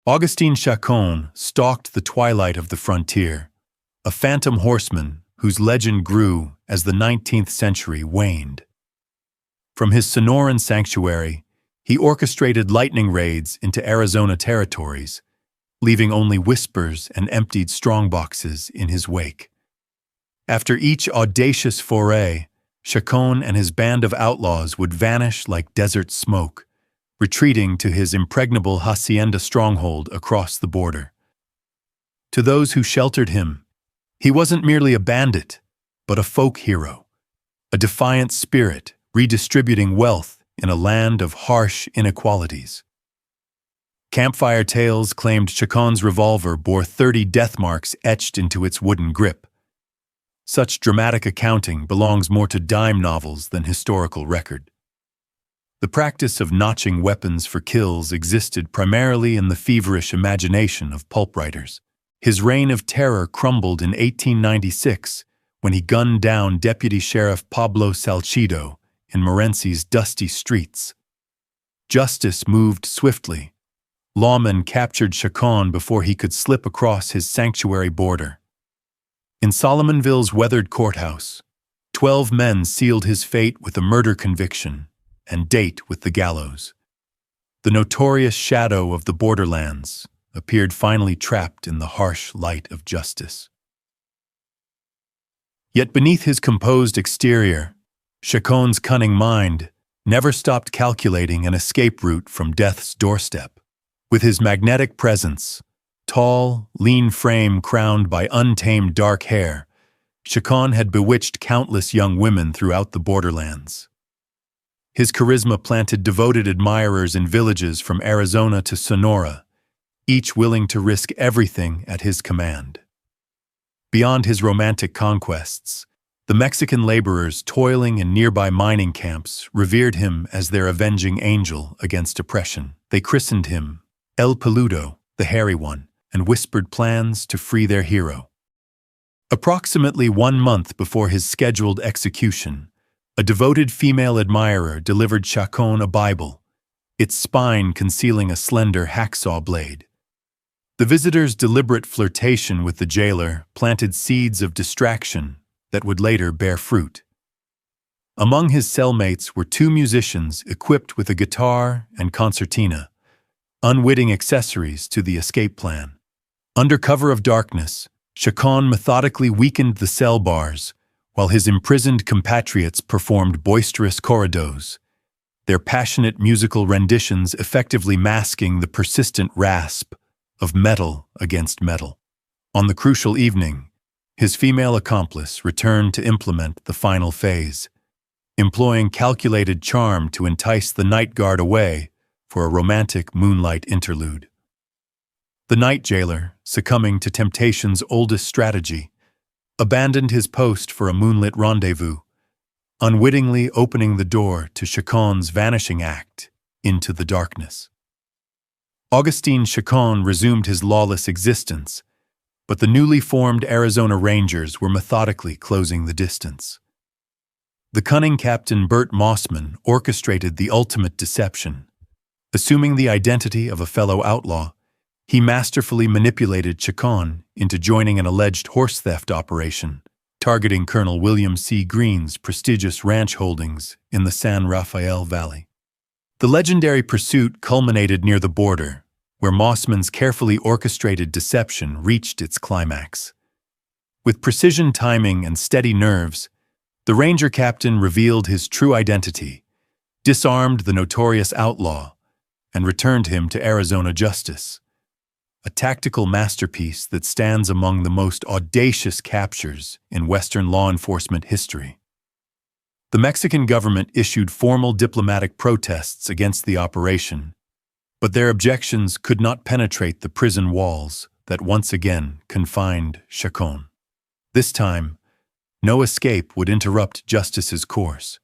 Augustine Chacon stalked the twilight of the frontier, a phantom horseman whose legend grew as the 19th century waned. From his Sonoran sanctuary, he orchestrated lightning raids into Arizona territories, leaving only whispers and emptied strongboxes in his wake. After each audacious foray, Chacon and his band of outlaws would vanish like desert smoke, retreating to his impregnable hacienda stronghold across the border. To those who sheltered him, he wasn't merely a bandit, but a folk hero, a defiant spirit redistributing wealth in a land of harsh inequalities. Campfire tales claimed Chacon's revolver bore 30 death marks etched into its wooden grip. Such dramatic accounting belongs more to dime novels than historical record. The practice of notching weapons for kills existed primarily in the feverish imagination of pulp writers. His reign of terror crumbled in 1896 when he gunned down Deputy Sheriff Pablo Salcido in Morency's dusty streets. Justice moved swiftly. Lawmen captured Chacon before he could slip across his sanctuary border. In Solomonville's weathered courthouse, 12 men sealed his fate with a murder conviction and date with the gallows. The notorious shadow of the borderlands appeared finally trapped in the harsh light of justice. Yet beneath his composed exterior, Chacon's cunning mind never stopped calculating an escape route from death's doorstep. With his magnetic presence, tall, lean frame crowned by untamed dark hair, Chacon had bewitched countless young women throughout the borderlands. His charisma planted devoted admirers in villages from Arizona to Sonora, each willing to risk everything at his command. Beyond his romantic conquests, the Mexican laborers toiling in nearby mining camps revered him as their avenging angel against oppression. They christened him El Peludo, the Hairy One, and whispered plans to free their hero. Approximately 1 month before his scheduled execution, a devoted female admirer delivered Chacon a Bible, its spine concealing a slender hacksaw blade. The visitor's deliberate flirtation with the jailer planted seeds of distraction that would later bear fruit. Among his cellmates were 2 musicians equipped with a guitar and concertina, unwitting accessories to the escape plan. Under cover of darkness, Chacon methodically weakened the cell bars, while his imprisoned compatriots performed boisterous corridos, their passionate musical renditions effectively masking the persistent rasp of metal against metal. On the crucial evening, his female accomplice returned to implement the final phase, employing calculated charm to entice the night guard away for a romantic moonlight interlude. The night jailer, succumbing to temptation's oldest strategy, abandoned his post for a moonlit rendezvous, unwittingly opening the door to Chacon's vanishing act into the darkness. Augustine Chacon resumed his lawless existence, but the newly formed Arizona Rangers were methodically closing the distance. The cunning Captain Bert Mossman orchestrated the ultimate deception. Assuming the identity of a fellow outlaw, he masterfully manipulated Chacon into joining an alleged horse theft operation, targeting Colonel William C. Greene's prestigious ranch holdings in the San Rafael Valley. The legendary pursuit culminated near the border, where Mossman's carefully orchestrated deception reached its climax. With precision timing and steady nerves, the Ranger captain revealed his true identity, disarmed the notorious outlaw, and returned him to Arizona justice. A tactical masterpiece that stands among the most audacious captures in Western law enforcement history. The Mexican government issued formal diplomatic protests against the operation, but their objections could not penetrate the prison walls that once again confined Chacon. This time, no escape would interrupt justice's course.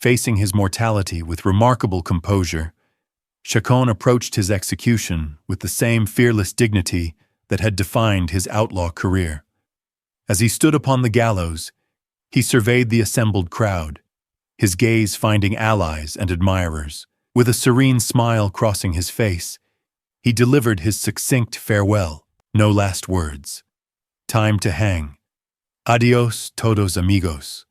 Facing his mortality with remarkable composure, Chacon approached his execution with the same fearless dignity that had defined his outlaw career. As he stood upon the gallows, he surveyed the assembled crowd, his gaze finding allies and admirers. With a serene smile crossing his face, he delivered his succinct farewell. No last words. Time to hang. Adios, todos amigos.